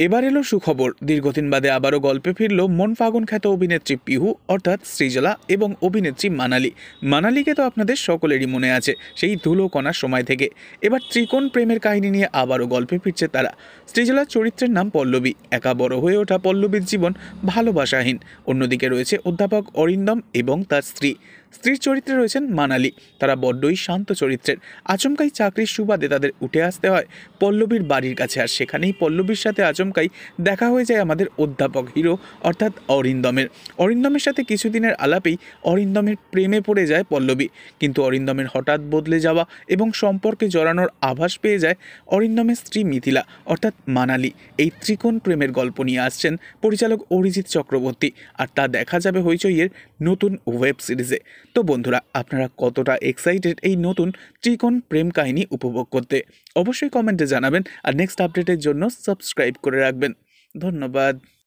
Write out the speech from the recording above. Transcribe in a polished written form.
এবার এলো সুখবর। দীর্ঘদিন বাদে আবারও গল্পে ফিরল মন ফাগুন খ্যাত অভিনেত্রী পিহু অর্থাৎ সৃজলা এবং অভিনেত্রী মানালি। মানালিকে তো আপনাদের সকলেরই মনে আছে সেই ধুলো কণার সময় থেকে। এবার ত্রিকোণ প্রেমের কাহিনী নিয়ে আবারও গল্পে ফিরছে তারা। সৃজলার চরিত্রের নাম পল্লবী। একা বড় হয়ে ওঠা পল্লবীর জীবন ভালোবাসাহীন। অন্যদিকে রয়েছে অধ্যাপক অরিন্দম এবং তার স্ত্রীর চরিত্রে রয়েছেন মানালি। তারা বড্ডই শান্ত চরিত্রের। আচমকাই চাকরির সুবাদে তাদের উঠে আসতে হয় পল্লবীর বাড়ির কাছে, আর সেখানেই পল্লবীর সাথে আচমকাই দেখা হয়ে যায় আমাদের অধ্যাপক হিরো অর্থাৎ অরিন্দমের সাথে কিছুদিনের আলাপেই অরিন্দমের প্রেমে পড়ে যায় পল্লবী। কিন্তু অরিন্দমের হঠাৎ বদলে যাওয়া এবং সম্পর্কে জড়ানোর আভাস পেয়ে যায় অরিন্দমের স্ত্রী মিথিলা অর্থাৎ মানালি। এই ত্রিকোণ প্রেমের গল্প নিয়ে আসছেন পরিচালক অরিজিৎ চক্রবর্তী, আর তা দেখা যাবে হইচইয়ের নতুন ওয়েব সিরিজে। তো বন্ধুরা, আপনারা কতটা এক্সাইটেড এই নতুন ত্রিকোণ প্রেম কাহিনী উপভোগ করতে? অবশ্যই কমেন্টে জানাবেন, আর নেক্সট আপডেটের জন্য সাবস্ক্রাইব করে রাখবেন। ধন্যবাদ।